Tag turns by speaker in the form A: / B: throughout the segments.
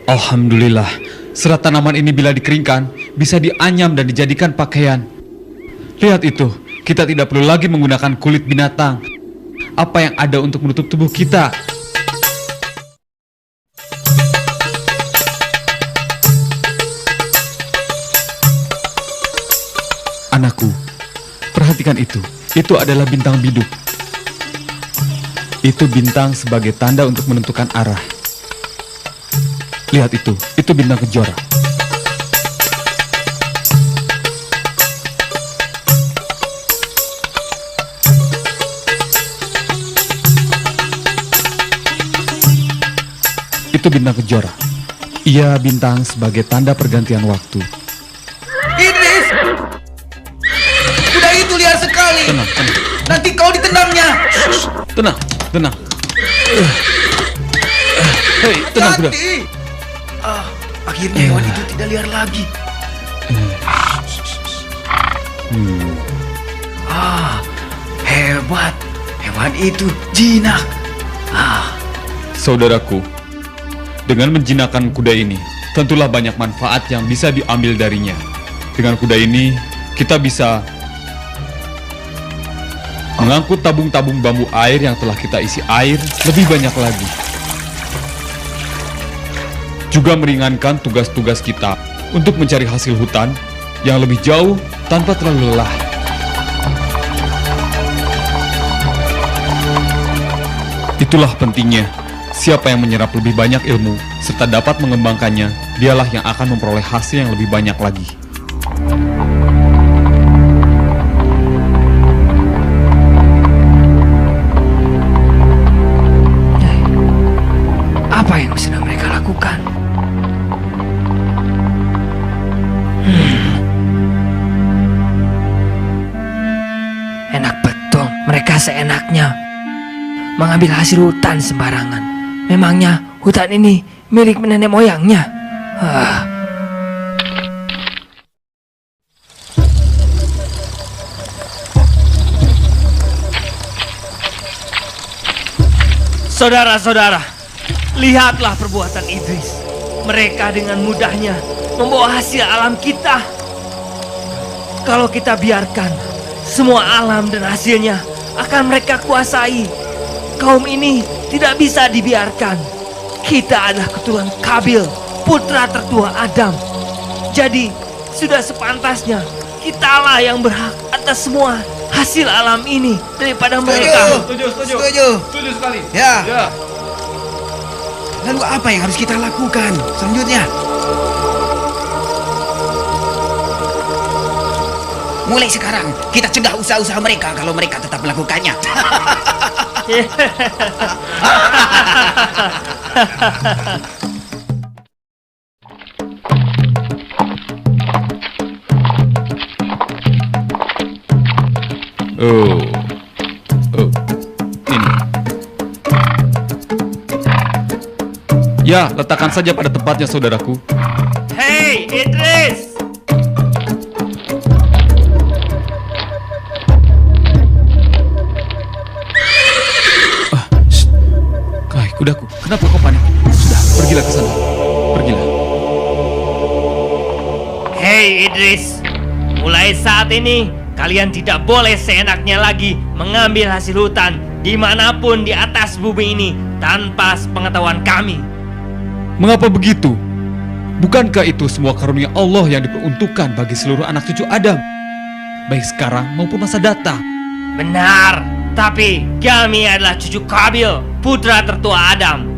A: Alhamdulillah, serat tanaman ini bila dikeringkan, bisa dianyam dan dijadikan pakaian. Lihat itu, kita tidak perlu lagi menggunakan kulit binatang. Apa yang ada untuk menutup tubuh kita? Anakku, perhatikan itu. Itu adalah bintang biduk. Itu bintang sebagai tanda untuk menentukan arah. Lihat itu bintang kejora. Itu bintang kejora. Ia bintang sebagai tanda pergantian waktu.
B: Idris! Kuda itu liar sekali.
A: Tenang.
B: Nanti kau ditendangnya.
A: Tenang. Hei, tenang kuda.
B: Hati-hati. Akhirnya hewan itu tidak liar lagi. Hebat. Hewan itu jinak.
A: Saudaraku, dengan menjinakkan kuda ini, tentulah banyak manfaat yang bisa diambil darinya. Dengan kuda ini, kita bisa mengangkut tabung-tabung bambu air yang telah kita isi air lebih banyak lagi. Juga meringankan tugas-tugas kita untuk mencari hasil hutan yang lebih jauh tanpa terlalu lelah. Itulah pentingnya, siapa yang menyerap lebih banyak ilmu serta dapat mengembangkannya, dialah yang akan memperoleh hasil yang lebih banyak lagi.
B: Apa yang sedang mereka lakukan? Enak betul, mereka seenaknya mengambil hasil hutan sembarangan. Memangnya hutan ini milik nenek moyangnya?
C: Saudara-saudara, lihatlah perbuatan Idris. Mereka dengan mudahnya membawa hasil alam kita. Kalau kita biarkan, semua alam dan hasilnya akan mereka kuasai. Kaum ini tidak bisa dibiarkan. Kita adalah keturunan Kabil, putra tertua Adam. Jadi, sudah sepantasnya kitalah yang berhak atas semua hasil alam ini daripada mereka.
B: Setuju sekali. Ya. Lalu apa yang harus kita lakukan selanjutnya? Mulai sekarang kita cegah usaha-usaha mereka kalau mereka tetap melakukannya.
A: Oh, ini. Ya, letakkan saja pada tempatnya, saudaraku.
C: Hei, Idris!
A: Kai, kudaku, kenapa kau panik? Sudah, pergilah ke sana. Pergilah.
C: Hei, Idris! Mulai saat ini, kalian tidak boleh seenaknya lagi mengambil hasil hutan dimanapun di atas bumi ini tanpa sepengetahuan kami.
A: Mengapa begitu? Bukankah itu semua karunia Allah yang diperuntukkan bagi seluruh anak cucu Adam? Baik sekarang maupun masa datang.
C: Benar, tapi kami adalah cucu Kabil, putra tertua Adam.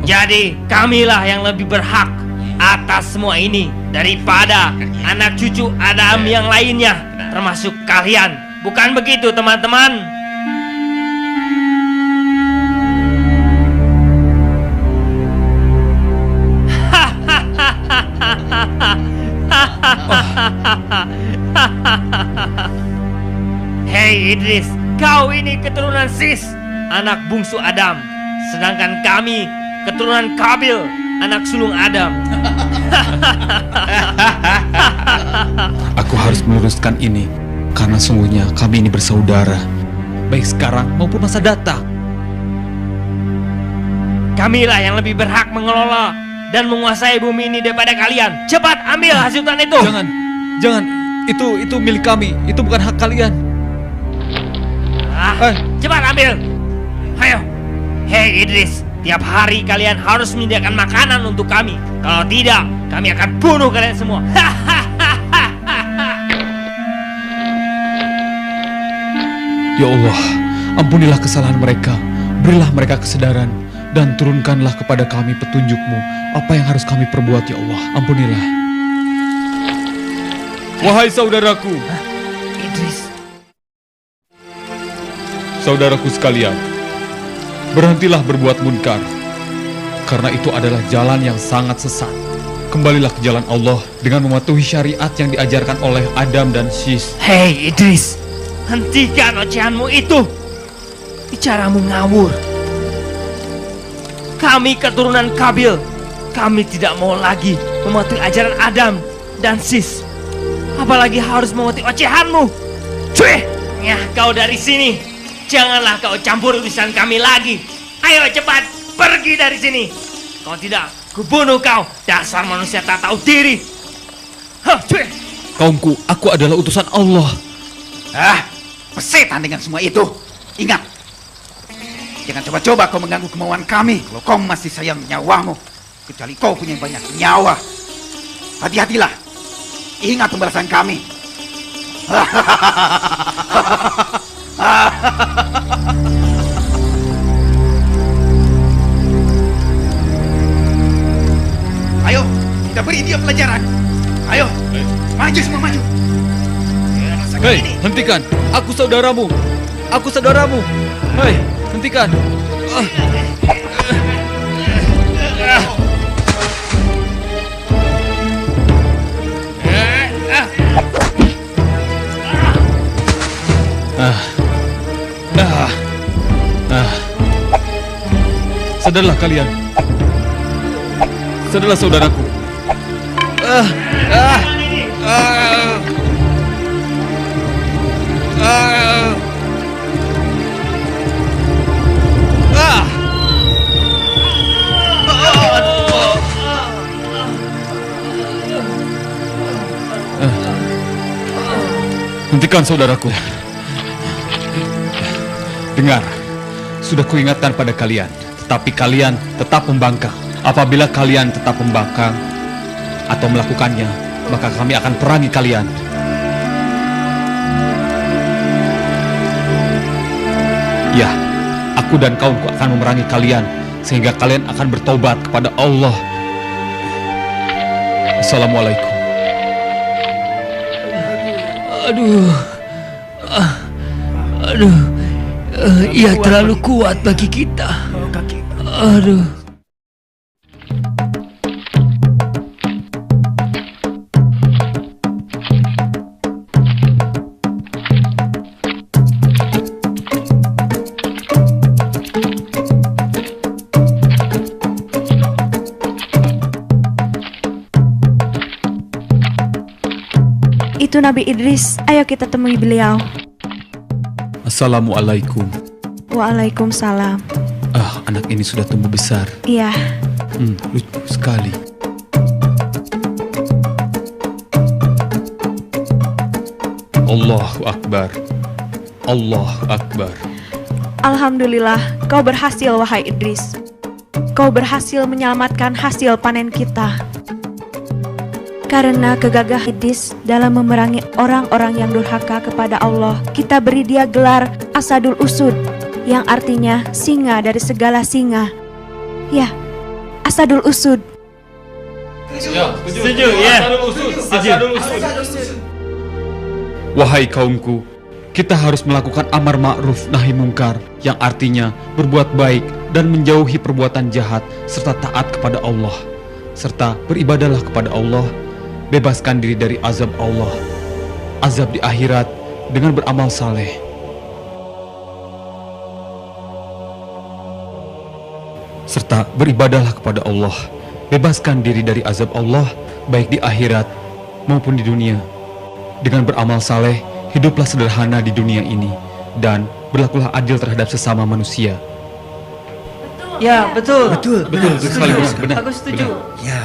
C: Jadi kamilah yang lebih berhak atas semua ini daripada anak cucu Adam yang lainnya, termasuk kalian. Bukan begitu, teman-teman? Hei Idris, kau ini keturunan Sis, anak bungsu Adam. Sedangkan kami keturunan Kabil, anak sulung Adam.
A: Aku harus meluruskan ini, karena sungguhnya kami ini bersaudara, baik sekarang maupun masa datang.
C: Kamilah yang lebih berhak mengelola dan menguasai bumi ini daripada kalian. Cepat ambil hasil hutan itu.
A: Jangan. Itu milik kami. Itu bukan hak kalian.
C: Cepat ambil. Ayo. Hei Idris, tiap hari kalian harus menyediakan makanan untuk kami. Kalau tidak, kami akan bunuh kalian semua.
A: Ya Allah, ampunilah kesalahan mereka. Berilah mereka kesadaran. Dan turunkanlah kepada kami petunjuk-Mu. Apa yang harus kami perbuat, ya Allah. Ampunilah. Wahai saudaraku.
C: Idris.
A: Saudaraku sekalian, berhentilah berbuat munkar, karena itu adalah jalan yang sangat sesat. Kembalilah ke jalan Allah dengan mematuhi syariat yang diajarkan oleh Adam dan Sis.
C: Hei Idris, hentikan ocehanmu itu. Bicaramu ngawur. Kami keturunan Kabil. Kami tidak mau lagi mematuhi ajaran Adam dan Sis. Apalagi harus mematuhi ocehanmu. Cuy, ya kau dari sini. Janganlah kau campur urusan kami lagi. Ayo cepat pergi dari sini. Kalau tidak, kubunuh kau. Dasar manusia tak tahu diri. Hah, cuy.
A: Kaumku, aku adalah utusan Allah.
B: Persetan dengan semua itu. Ingat, jangan coba-coba kau mengganggu kemauan kami kalau kau masih sayang nyawamu. Kecuali kau punya banyak nyawa. Hati-hatilah. Ingat pembalasan kami. Ayo, kita beri dia pelajaran. Ayo, maju semua maju.
A: Hei, hentikan. Aku saudaramu. Aku saudaramu. Hei, hentikan. Sadarlah kalian. Sadarlah saudaraku. Hentikan saudaraku. Dengar, sudah kuingatkan pada kalian, tetapi kalian tetap membangkang. Apabila kalian tetap membangkang atau melakukannya, maka kami akan perangi kalian. Ya, aku dan kaumku akan memerangi kalian, sehingga kalian akan bertobat kepada Allah. Assalamualaikum.
C: Ia terlalu kuat bagi kita. Aduh.
D: Itu Nabi Idris, ayo kita temui beliau.
A: Assalamualaikum.
D: Waalaikumsalam.
A: Anak ini sudah tumbuh besar.
D: Iya.
A: Lucu sekali. Allahu Akbar. Allahu Akbar.
D: Alhamdulillah, kau berhasil wahai Idris. Kau berhasil menyelamatkan hasil panen kita. Karena kegagahan Idris dalam memerangi orang-orang yang durhaka kepada Allah, kita beri dia gelar Asadul Usud, yang artinya singa dari segala singa. Ya, Asadul Usud.
C: Setuju, ya. Asadul Usud.
A: Wahai kaumku, kita harus melakukan amar ma'ruf nahi mungkar, yang artinya berbuat baik dan menjauhi perbuatan jahat, serta taat kepada Allah, serta beribadahlah kepada Allah. Bebaskan diri dari azab Allah, azab di akhirat, dengan beramal saleh. Serta beribadahlah kepada Allah. Bebaskan diri dari azab Allah, baik di akhirat maupun di dunia. Dengan beramal saleh, hiduplah sederhana di dunia ini, dan berlakulah adil terhadap sesama manusia.
D: Betul.
C: Ya, betul.
A: Betul sekali, benar.
C: Aku setuju.
B: Ya.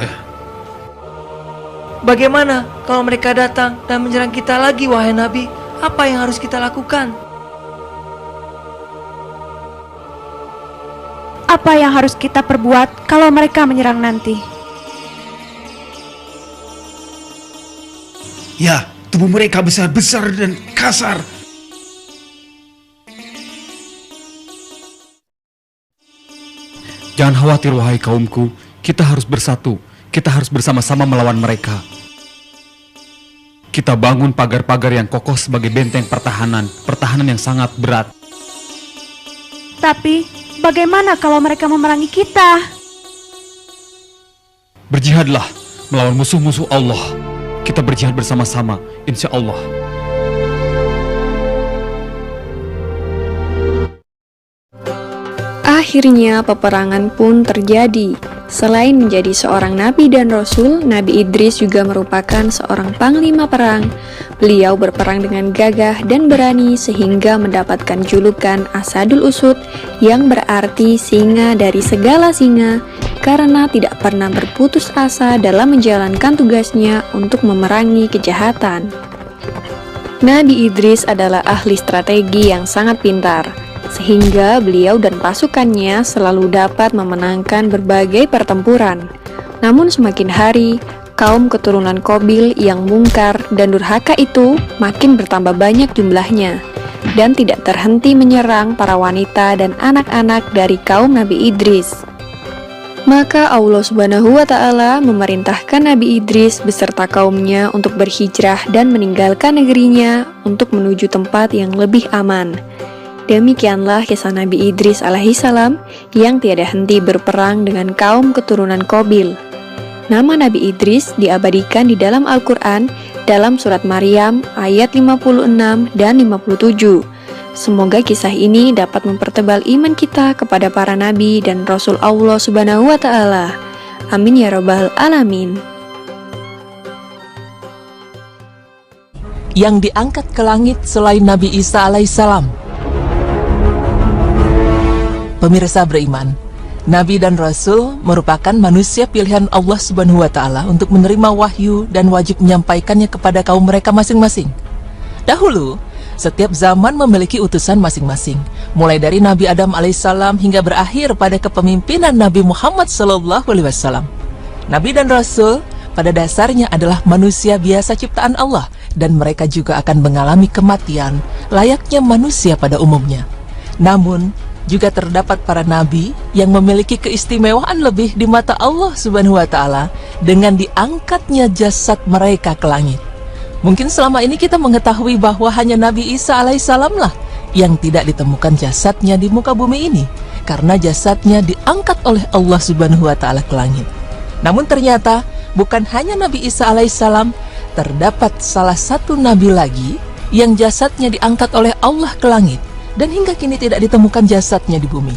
C: Bagaimana kalau mereka datang dan menyerang kita lagi, wahai Nabi? Apa yang harus kita lakukan?
D: Apa yang harus kita perbuat kalau mereka menyerang nanti?
B: Ya, tubuh mereka besar-besar dan kasar.
A: Jangan khawatir wahai kaumku, kita harus bersatu. Kita harus bersama-sama melawan mereka. Kita bangun pagar-pagar yang kokoh sebagai benteng pertahanan yang sangat berat.
D: Tapi, bagaimana kalau mereka memerangi kita?
A: Berjihadlah melawan musuh-musuh Allah. Kita berjihad bersama-sama, insya Allah.
E: Akhirnya peperangan pun terjadi. Selain menjadi seorang nabi dan rasul, Nabi Idris juga merupakan seorang panglima perang. Beliau berperang dengan gagah dan berani sehingga mendapatkan julukan Asadul Usud yang berarti singa dari segala singa karena tidak pernah berputus asa dalam menjalankan tugasnya untuk memerangi kejahatan. Nabi Idris adalah ahli strategi yang sangat pintar, sehingga beliau dan pasukannya selalu dapat memenangkan berbagai pertempuran. Namun semakin hari, kaum keturunan Qabil yang mungkar dan durhaka itu makin bertambah banyak jumlahnya dan tidak terhenti menyerang para wanita dan anak-anak dari kaum Nabi Idris. Maka Allah Subhanahu wa Ta'ala memerintahkan Nabi Idris beserta kaumnya untuk berhijrah dan meninggalkan negerinya untuk menuju tempat yang lebih aman. Demikianlah kisah Nabi Idris alaihissalam yang tiada henti berperang dengan kaum keturunan Qabil. Nama Nabi Idris diabadikan di dalam Al-Quran dalam surat Maryam ayat 56 dan 57. Semoga kisah ini dapat mempertebal iman kita kepada para nabi dan Rasul Allah Subhanahu wa Ta'ala. Amin ya Rabbal Alamin.
F: Yang diangkat ke langit selain Nabi Isa alaihissalam. Pemirsa beriman, Nabi dan Rasul merupakan manusia pilihan Allah Subhanahu wa Ta'ala untuk menerima wahyu dan wajib menyampaikannya kepada kaum mereka masing-masing. Dahulu, setiap zaman memiliki utusan masing-masing, mulai dari Nabi Adam alaihissalam hingga berakhir pada kepemimpinan Nabi Muhammad sallallahu alaihi wasallam. Nabi dan Rasul pada dasarnya adalah manusia biasa ciptaan Allah, dan mereka juga akan mengalami kematian layaknya manusia pada umumnya. Namun, juga terdapat para nabi yang memiliki keistimewaan lebih di mata Allah Subhanahu wa Ta'ala dengan diangkatnya jasad mereka ke langit. Mungkin selama ini kita mengetahui bahwa hanya Nabi Isa alaihissalam lah yang tidak ditemukan jasadnya di muka bumi ini, karena jasadnya diangkat oleh Allah Subhanahu wa Ta'ala ke langit. Namun ternyata bukan hanya Nabi Isa alaihissalam, terdapat salah satu nabi lagi yang jasadnya diangkat oleh Allah ke langit dan hingga kini tidak ditemukan jasadnya di bumi.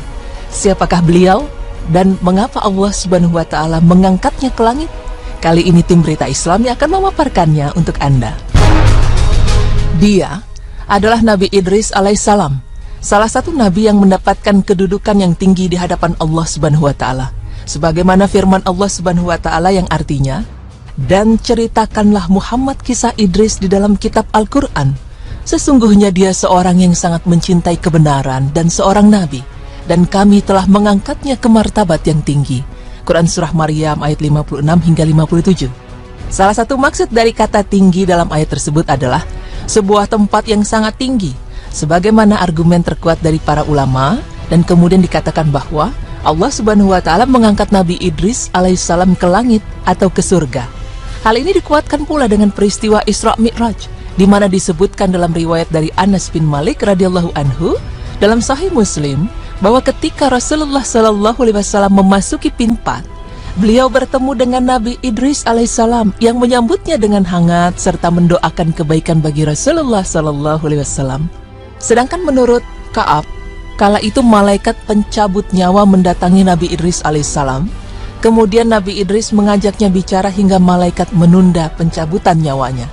F: Siapakah beliau dan mengapa Allah Subhanahu wa Ta'ala mengangkatnya ke langit? Kali ini tim Berita Islami akan memaparkannya untuk Anda. Dia adalah Nabi Idris alaihissalam, salah satu nabi yang mendapatkan kedudukan yang tinggi di hadapan Allah Subhanahu wa Ta'ala. Sebagaimana firman Allah Subhanahu wa Ta'ala yang artinya, "Dan ceritakanlah Muhammad kisah Idris di dalam kitab Al-Quran. Sesungguhnya dia seorang yang sangat mencintai kebenaran dan seorang nabi, dan kami telah mengangkatnya ke martabat yang tinggi." Quran Surah Maryam ayat 56 hingga 57. Salah satu maksud dari kata tinggi dalam ayat tersebut adalah sebuah tempat yang sangat tinggi, sebagaimana argumen terkuat dari para ulama, dan kemudian dikatakan bahwa Allah Subhanahu wa Ta'ala mengangkat Nabi Idris alaihissalam ke langit atau ke surga. Hal ini dikuatkan pula dengan peristiwa Isra Mi'raj, di mana disebutkan dalam riwayat dari Anas bin Malik radhiyallahu anhu dalam Sahih Muslim bahwa ketika Rasulullah sallallahu alaihi wasallam memasuki pintu, beliau bertemu dengan Nabi Idris alaihissalam yang menyambutnya dengan hangat serta mendoakan kebaikan bagi Rasulullah sallallahu alaihi wasallam. Sedangkan menurut Ka'ab, kala itu malaikat pencabut nyawa mendatangi Nabi Idris alaihissalam. Kemudian Nabi Idris mengajaknya bicara hingga malaikat menunda pencabutan nyawanya.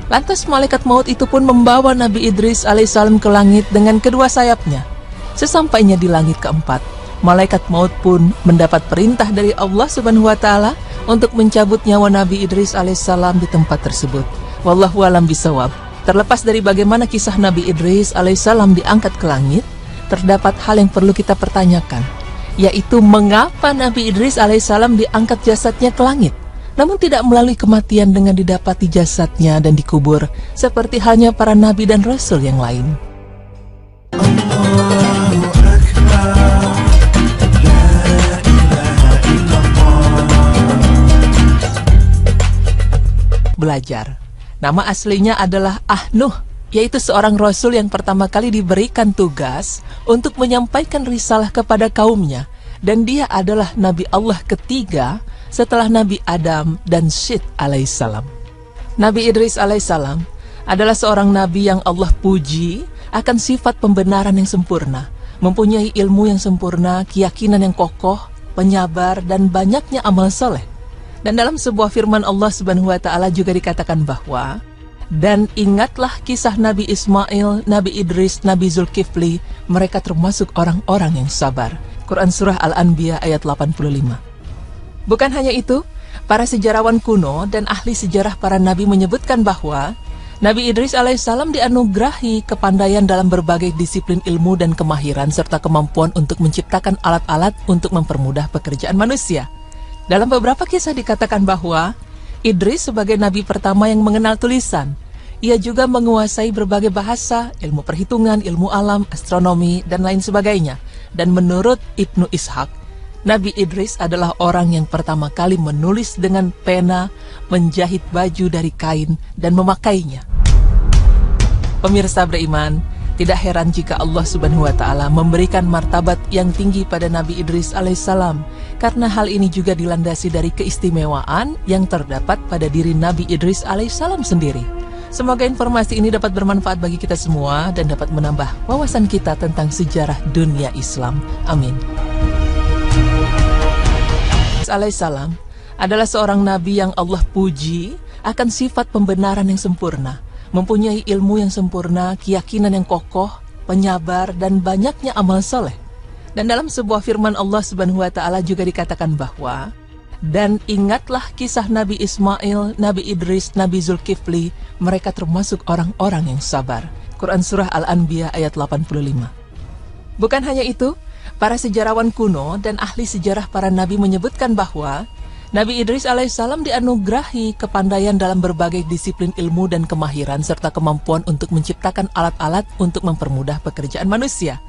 F: Lantas malaikat maut itu pun membawa Nabi Idris alaihissalam ke langit dengan kedua sayapnya. Sesampainya di langit keempat, malaikat maut pun mendapat perintah dari Allah Subhanahu wa taala untuk mencabut nyawa Nabi Idris alaihissalam di tempat tersebut. Wallahu alam bisawab. Terlepas dari bagaimana kisah Nabi Idris alaihissalam diangkat ke langit, terdapat hal yang perlu kita pertanyakan, yaitu mengapa Nabi Idris alaihissalam diangkat jasadnya ke langit, namun tidak melalui kematian dengan didapati jasadnya dan dikubur seperti halnya para nabi dan rasul yang lain. Belajar. Nama aslinya adalah Ahnuh, yaitu seorang rasul yang pertama kali diberikan tugas untuk menyampaikan risalah kepada kaumnya, dan dia adalah Nabi Allah ketiga setelah Nabi Adam dan Syed alaihissalam. Nabi Idris alaihissalam adalah seorang nabi yang Allah puji akan sifat pembenaran yang sempurna, mempunyai ilmu yang sempurna, keyakinan yang kokoh, penyabar, dan banyaknya amal soleh. Dan dalam sebuah firman Allah Subhanahu wa taala juga dikatakan bahwa, dan ingatlah kisah Nabi Ismail, Nabi Idris, Nabi Zulkifli, mereka termasuk orang-orang yang sabar. Quran Surah Al-Anbiya ayat 85. Bukan hanya itu, para sejarawan kuno dan ahli sejarah para nabi menyebutkan bahwa Nabi Idris alaihissalam dianugerahi kepandaian dalam berbagai disiplin ilmu dan kemahiran serta kemampuan untuk menciptakan alat-alat untuk mempermudah pekerjaan manusia. Dalam beberapa kisah dikatakan bahwa Idris sebagai nabi pertama yang mengenal tulisan. Ia juga menguasai berbagai bahasa, ilmu perhitungan, ilmu alam, astronomi, dan lain sebagainya. Dan menurut Ibnu Ishaq, Nabi Idris adalah orang yang pertama kali menulis dengan pena, menjahit baju dari kain, dan memakainya. Pemirsa beriman, tidak heran jika Allah Subhanahu wa taala memberikan martabat yang tinggi pada Nabi Idris alaihissalam, karena hal ini juga dilandasi dari keistimewaan yang terdapat pada diri Nabi Idris alaihissalam sendiri. Semoga informasi ini dapat bermanfaat bagi kita semua dan dapat menambah wawasan kita tentang sejarah dunia Islam. Amin. Alaihissalam adalah seorang nabi yang Allah puji akan sifat pembenaran yang sempurna, mempunyai ilmu yang sempurna, keyakinan yang kokoh, penyabar, dan banyaknya amal soleh. Dan dalam sebuah firman Allah Subhanahu wa taala juga dikatakan bahwa, dan ingatlah kisah Nabi Ismail, Nabi Idris, Nabi Zulkifli, mereka termasuk orang-orang yang sabar. Quran Surah Al-Anbiya ayat 85. Bukan hanya itu, para sejarawan kuno dan ahli sejarah para nabi menyebutkan bahwa Nabi Idris alaihissalam dianugerahi kepandaian dalam berbagai disiplin ilmu dan kemahiran serta kemampuan untuk menciptakan alat-alat untuk mempermudah pekerjaan manusia.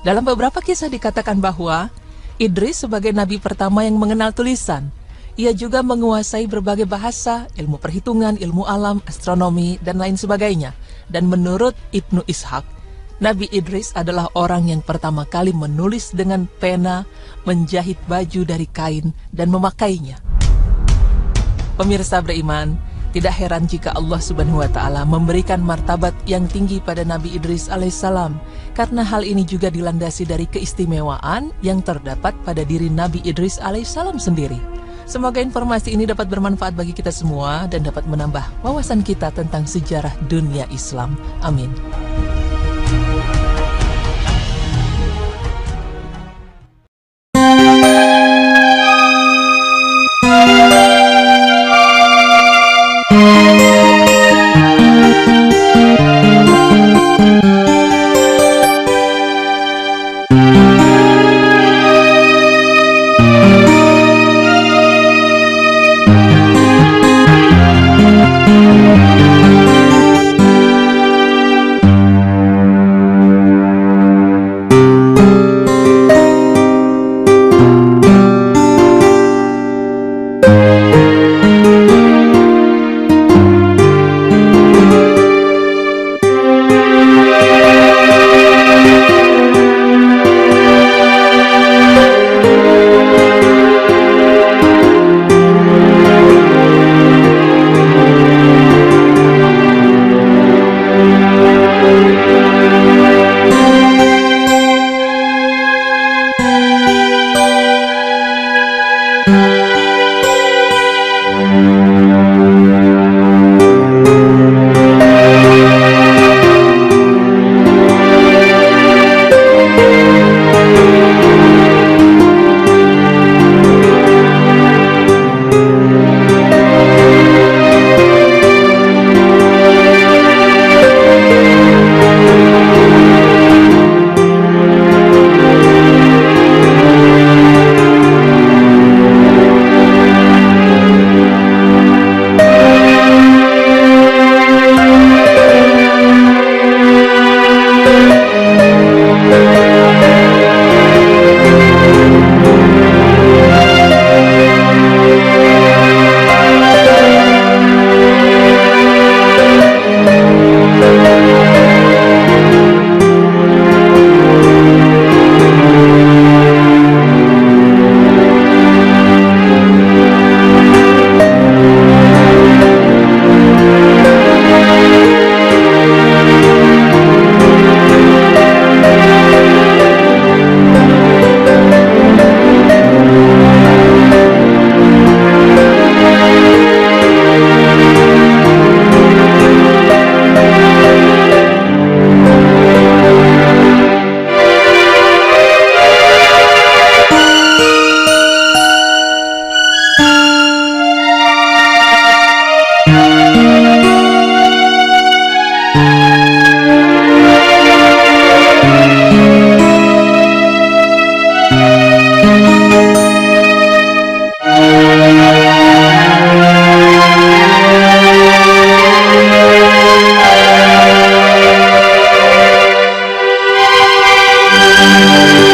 F: Dalam beberapa kisah dikatakan bahwa Idris sebagai nabi pertama yang mengenal tulisan. Ia juga menguasai berbagai bahasa, ilmu perhitungan, ilmu alam, astronomi, dan lain sebagainya. Dan menurut Ibnu Ishaq, Nabi Idris adalah orang yang pertama kali menulis dengan pena, menjahit baju dari kain, dan memakainya. Pemirsa beriman, tidak heran jika Allah Subhanahu wa taala memberikan martabat yang tinggi pada Nabi Idris alaihissalam, karena hal ini juga dilandasi dari keistimewaan yang terdapat pada diri Nabi Idris alaihissalam sendiri. Semoga informasi ini dapat bermanfaat bagi kita semua dan dapat menambah wawasan kita tentang sejarah dunia Islam. Amin.
B: Tuhan.